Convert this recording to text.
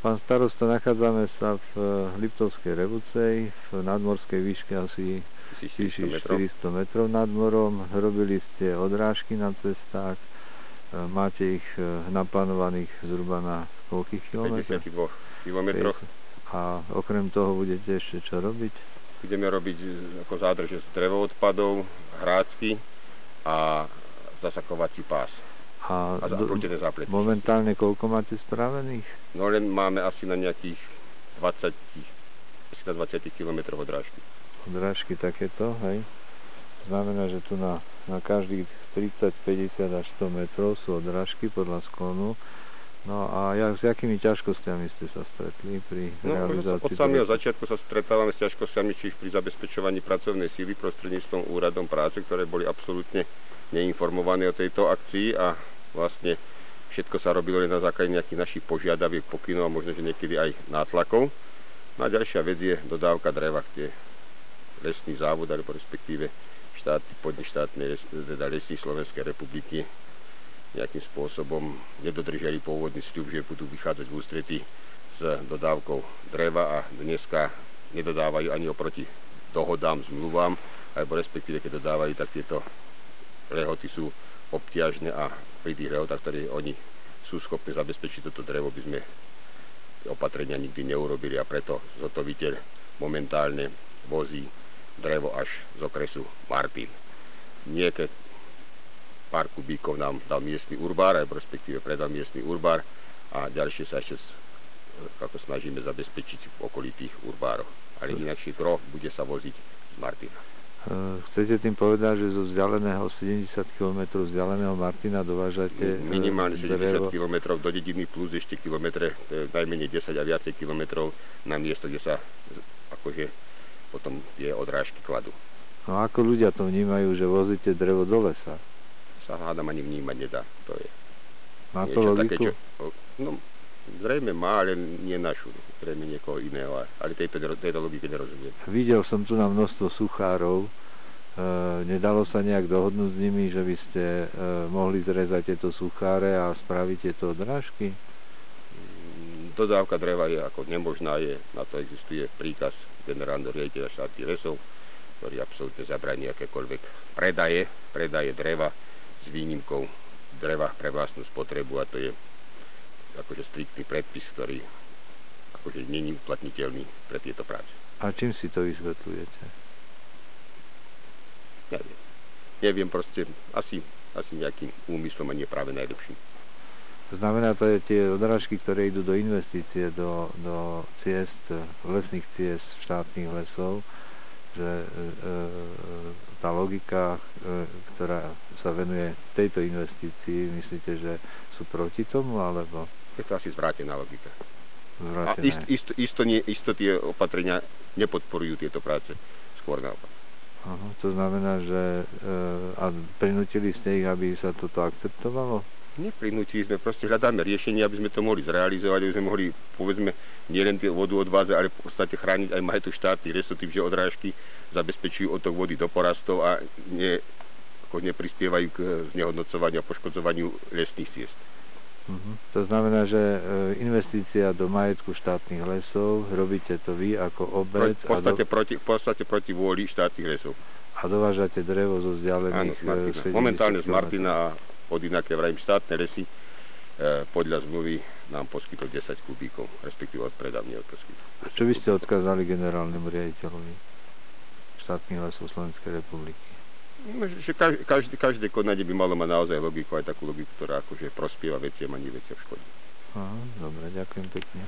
Pán starosta, nachádzame sa v Liptovskej Revucej, v nadmorskej výške asi 1400 metrov nad morom. Robili ste odrážky na cestách, máte ich naplánovaných zhruba na koľkých kilometroch? 52 kilometroch. A okrem toho budete ešte čo robiť? Budeme robiť ako zádrže z drevoodpadov, hrácky a zasakovací pás. A prútené záplety. Momentálne koľko máte spravených? No len máme asi na nejakých 20 km odrážky. Odrážky takéto, hej? Znamená, že tu na každých 30, 50 až 100 metrov sú odrážky podľa sklonu. No a s jakými ťažkosťami ste sa stretli pri realizácii? Od samého začiatku sa stretávame s ťažkosťami, či pri zabezpečovaní pracovnej síly prostredníctvom úradom práce, ktoré boli absolútne neinformované o tejto akcii a vlastne všetko sa robilo len na základe nejakých našich požiadaviek, pokynov a možno, že niekedy aj nátlakov. No a ďalšia vec je dodávka dreva, kde lesný závod, alebo respektíve podnik štátnej lesy Slovenskej republiky nejakým spôsobom nedodržali pôvodný sľub, že budú vychádzať v ústretí s dodávkou dreva a dneska nedodávajú ani oproti dohodám, zmluvám, alebo respektíve keď dodávajú, tak tieto lehoty sú obťažné a pri tých lehotách, ktoré oni sú schopní zabezpečiť toto drevo, by sme opatrenia nikdy neurobili a preto zhotoviteľ momentálne vozí drevo až z okresu Martin. Niekedy pár kubíkov nám dal miestny urbár, alebo respektíve predal miestny urbár a ďalšie sa ešte ako snažíme zabezpečiť v okolitých urbároch. Ale inakšie gro bude sa voziť z Martina. Chcete tým povedať, že zo vzdialeného 70 km vzdialeného Martina dovážate minimálne 70 drevo? km do dediny plus ešte kilometre, najmenej 10 a viacej kilometrov na miesto, kde sa akože potom tie odrážky kladú. No ako ľudia to vnímajú, že vozíte drevo do lesa? Sa hádam ani vnímať nedá. To je má to logiku? No, zrejme má, ale nie našu. Zrejme niekoho iného, ale tejto logike nerozumiem. Videl som tu na množstvo suchárov. Nedalo sa nejak dohodnúť s nimi, že by ste mohli zrezať tieto sucháre a spraviť tieto odrážky? Dodávka dreva je ako nemožná, na to existuje príkaz generálneho riaditeľa štátnych lesov, ktorý absolútne zabráni akékoľvek predaje dreva s výnimkou dreva pre vlastnú spotrebu, a to je akože striktný predpis, ktorý akože nie je uplatniteľný pre tieto práce. A čím si to vysvetľujete? Neviem, proste asi nejakým úmyslom a nie práve najlepším. To znamená, to je tie odrážky, ktoré idú do investície, do ciest, lesných ciest, štátnych lesov, že tá logika, ktorá sa venuje tejto investícii, myslíte, že sú proti tomu, alebo? Je to asi zvrátená logika. Zvrátená. A isto tie opatrenia nepodporujú tieto práce, skôr naopak. Aha, to znamená, že a prinútili ste ich, aby sa toto akceptovalo? Neprinútili sme, proste hľadáme riešenie, aby sme to mohli zrealizovať, aby sme mohli, povedzme, nielen tie vodu odvázať, ale v podstate chrániť aj majetok štátnych lesov, tým, že odrážky zabezpečujú odtok vody do porastov a neprispievajú k znehodnocovaniu a poškodzovaniu lesných ciest. To znamená, že investícia do majetku štátnych lesov, robíte to vy ako obec? V podstate proti vôli štátnych lesov. A dovážate drevo zo vzdialených 70 momentálne z km. Martina a od inaké vrajím štátne lesy podľa zmluvy nám poskytol 10 kubíkov, respektíve odpredávne poskytol. A čo by ste odkázali generálnemu riaditeľovi štátnych lesov Slovenskej republiky? Že každé konanie by malo mať naozaj logiku, aj takú logiku, ktorá akože prospieva veciam a nie veciam škodí. Aha, dobre, ďakujem pekne.